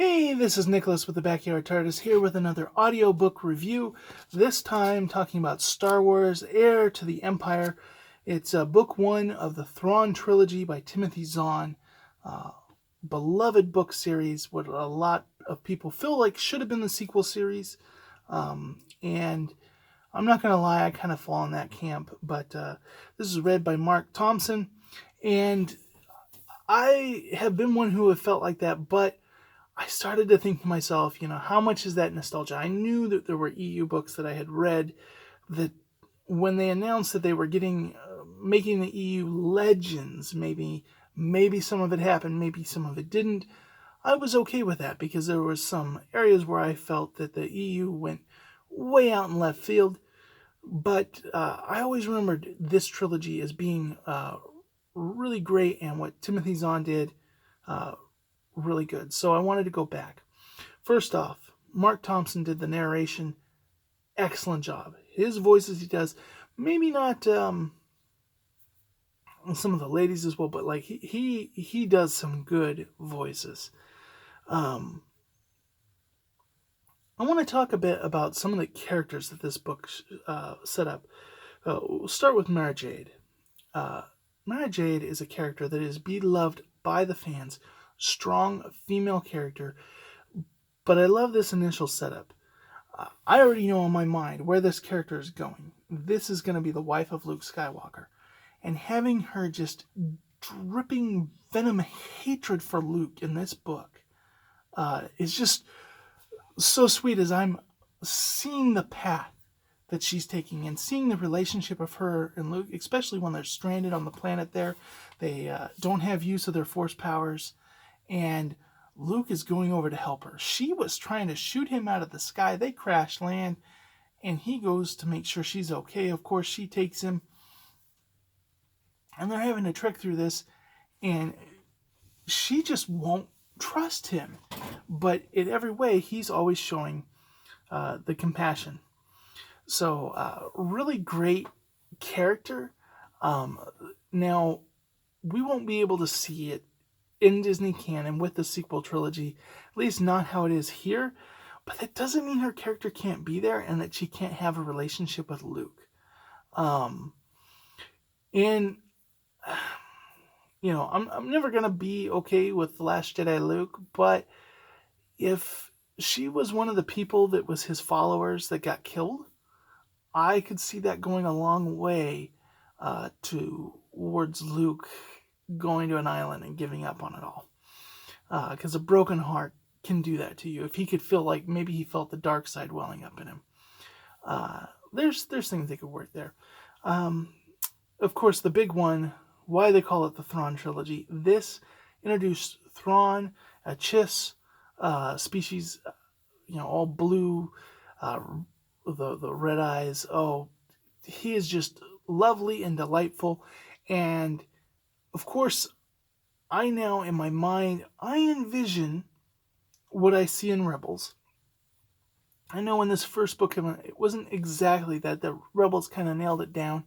Hey, this is Nicholas with the Backyard TARDIS here with another audiobook review. This time talking about Star Wars Heir to the Empire. It's book one of the Thrawn Trilogy by Timothy Zahn. Beloved book series, what a lot of people feel like should have been the sequel series. And I'm not going to lie, I kind of fall in that camp. But this is read by Mark Thompson. And I have been one who have felt like that, but I started to think to myself, how much is that nostalgia? I knew that there were EU books that I had read that when they announced that they were making the EU Legends, maybe some of it happened, maybe some of it didn't. I was okay with that because there were some areas where I felt that the EU went way out in left field. But I always remembered this trilogy as being really great, and what Timothy Zahn did really good. So I wanted to go back. First off, Mark Thompson did the narration. Excellent job. His voices he does, maybe not some of the ladies as well, but like he does some good voices. I want to talk a bit about some of the characters that this book set up. We'll start with Mara Jade. Mara Jade is a character that is beloved by the fans. Strong female character, but I love this initial setup. I already know in my mind where this character is going. This is going to be the wife of Luke Skywalker, and having her just dripping venom hatred for Luke in this book is just so sweet as I'm seeing the path that she's taking and seeing the relationship of her and Luke, especially when they're stranded on the planet there. They don't have use of their force powers. And Luke is going over to help her. She was trying to shoot him out of the sky. They crash land, and he goes to make sure she's okay. Of course, she takes him, and they're having to trek through this, and she just won't trust him. But in every way, he's always showing the compassion. So, really great character. Now, we won't be able to see it in Disney canon with the sequel trilogy, at least not how it is here, but that doesn't mean her character can't be there and that she can't have a relationship with Luke. I'm never gonna be okay with The Last Jedi Luke, but if she was one of the people that was his followers that got killed, I could see that going a long way towards Luke going to an island and giving up on it all. Because a broken heart can do that to you. If he could feel like maybe he felt the dark side welling up in him. There's things that could work there. Of course, the big one, why they call it the Thrawn Trilogy. This introduced Thrawn, a Chiss species, all blue, the red eyes. Oh, he is just lovely and delightful. And of course, I now, in my mind, I envision what I see in Rebels. I know in this first book, it wasn't exactly that. The Rebels kind of nailed it down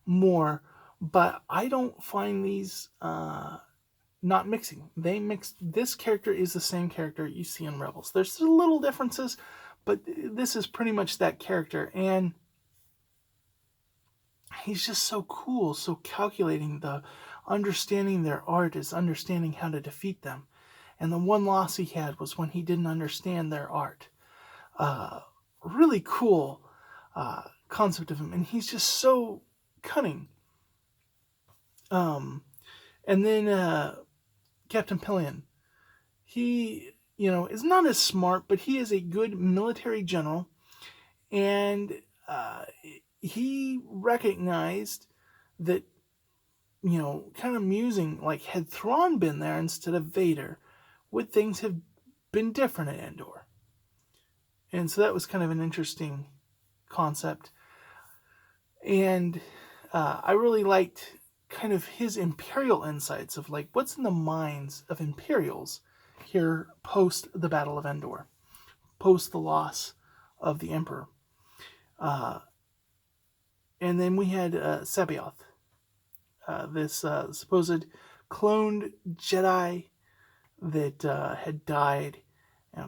more, but I don't find these not mixing. They mix. This character is the same character you see in Rebels. There's little differences, but this is pretty much that character, and he's just so cool, so calculating. Understanding their art is understanding how to defeat them. And the one loss he had was when he didn't understand their art. Really cool concept of him. And he's just so cunning. And then Captain Pillion. He, is not as smart, but he is a good military general. And he recognized that kind of musing, like, had Thrawn been there instead of Vader, would things have been different at Endor? And so that was kind of an interesting concept. And I really liked kind of his Imperial insights of, like, what's in the minds of Imperials here post the Battle of Endor, post the loss of the Emperor. And then we had Sabaoth. This supposed cloned Jedi that had died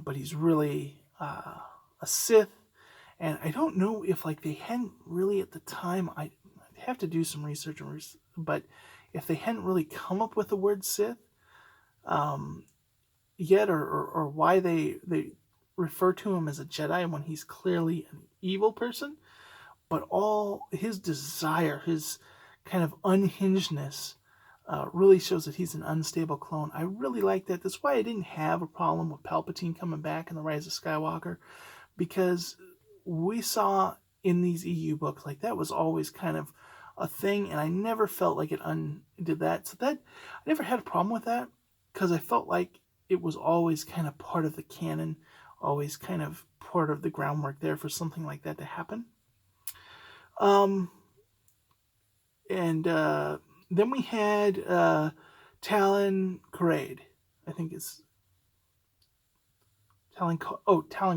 but he's really a Sith. And I don't know if like they hadn't really at the time. I'd have to do some research, but if they hadn't really come up with the word Sith yet, or why they refer to him as a Jedi when he's clearly an evil person, but all his desire, his kind of unhingedness, really shows that he's an unstable clone. I really like that. That's why I didn't have a problem with Palpatine coming back in The Rise of Skywalker, because we saw in these EU books, like that was always kind of a thing, and I never felt like it undid that. So that I never had a problem with that, because I felt like it was always kind of part of the canon, always kind of part of the groundwork there for something like that to happen. And then we had Talon Karrde. I think it's Talon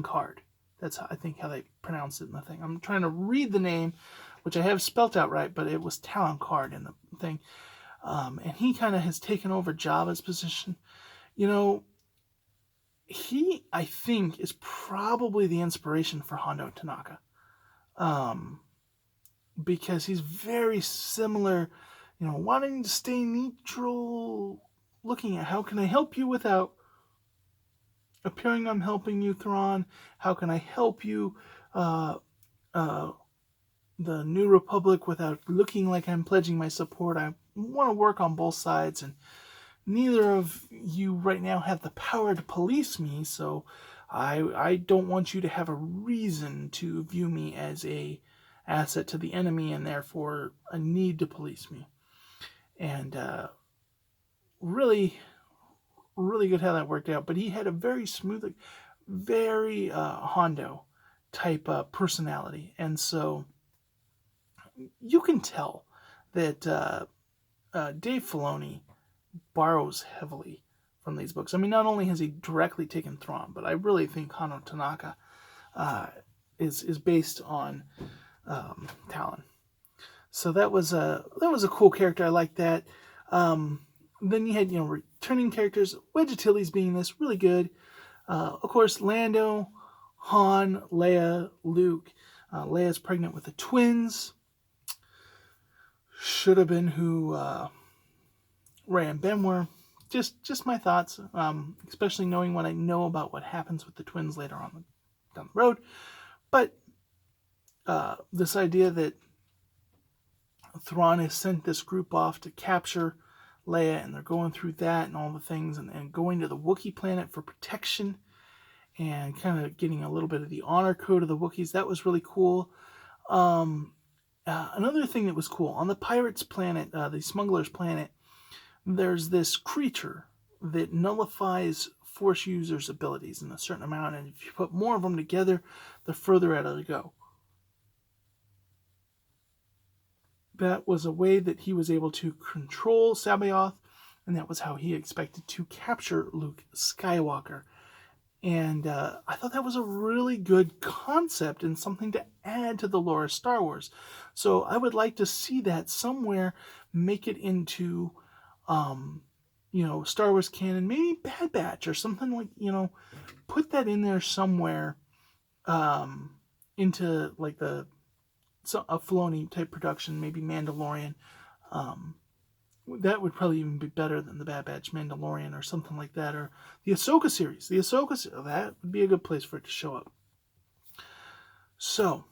Card. That's how, I think how they pronounce it in the thing. I'm trying to read the name, which I have spelt out right, but it was Talon Card in the thing. And he kind of has taken over Jabba's position. You know, he, I think, is probably the inspiration for Hondo Tanaka. Because he's very similar, wanting to stay neutral, looking at how can I help you without appearing I'm helping you, Thrawn? How can I help you, the New Republic, without looking like I'm pledging my support? I want to work on both sides, and neither of you right now have the power to police me, so I don't want you to have a reason to view me as a asset to the enemy and therefore a need to police me. And really good how that worked out. But he had a very smooth, very Hondo type personality, and so you can tell that Dave Filoni borrows heavily from these books. I mean, not only has he directly taken Thrawn, but I really think Hondo Tanaka is based on Talon. So that was a cool character. I like that. Then you had returning characters. Wedge Antilles being this really good. Of course, Lando, Han, Leia, Luke. Leia's pregnant with the twins. Should have been who Rey and Ben were. Just my thoughts. Especially knowing what I know about what happens with the twins later on down the road. But this idea that Thrawn has sent this group off to capture Leia, and they're going through that and all the things, and going to the Wookiee planet for protection, and kind of getting a little bit of the honor code of the Wookiees. That was really cool. Another thing that was cool, on the pirates' planet, the smugglers' planet, there's this creature that nullifies Force users' abilities in a certain amount, and if you put more of them together, the further it'll go. That was a way that he was able to control Sabaoth, and that was how he expected to capture Luke Skywalker. And I thought that was a really good concept and something to add to the lore of Star Wars. So I would like to see that somewhere, make it into, Star Wars canon, maybe Bad Batch or something like, put that in there somewhere, into like a Filoni type production, maybe Mandalorian. That would probably even be better than the Bad Batch Mandalorian or something like that, or the Ahsoka series. That would be a good place for it to show up. So,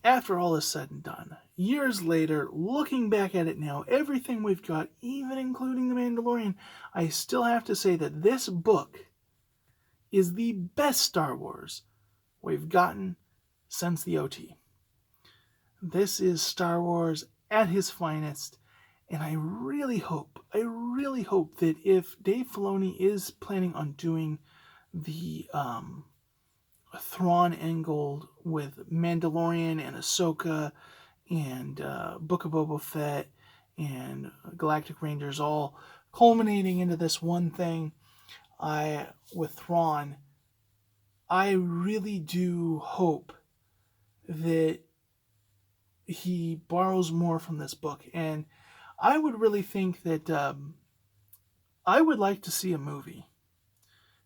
after all is said and done, years later, looking back at it now, everything we've got, even including the Mandalorian, I still have to say that this book is the best Star Wars we've gotten since the OT. This is Star Wars at his finest, and I really hope that if Dave Filoni is planning on doing the Thrawn angle with Mandalorian and Ahsoka and Book of Boba Fett and Galactic Rangers all culminating into this one thing, with Thrawn, I really do hope that he borrows more from this book. And I would really think that I would like to see a movie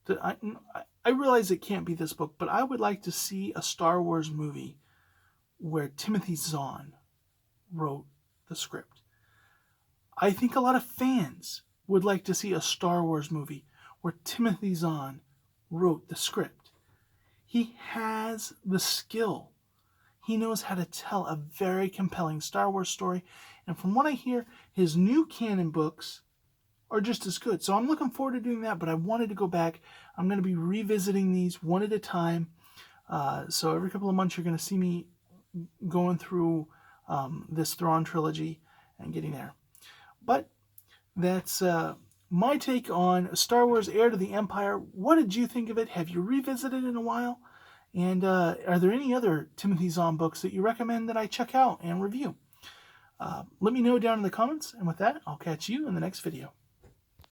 I realize it can't be this book, but I would like to see a Star Wars movie where Timothy Zahn wrote the script. I think a lot of fans would like to see a Star Wars movie where Timothy Zahn wrote the script. He has the skill. He knows how to tell a very compelling Star Wars story. And from what I hear, his new canon books are just as good. So I'm looking forward to doing that, but I wanted to go back. I'm going to be revisiting these one at a time. So every couple of months, you're going to see me going through this Thrawn trilogy and getting there. But that's my take on Star Wars Heir to the Empire. What did you think of it? Have you revisited it in a while? And are there any other Timothy Zahn books that you recommend that I check out and review? Let me know down in the comments. And with that, I'll catch you in the next video.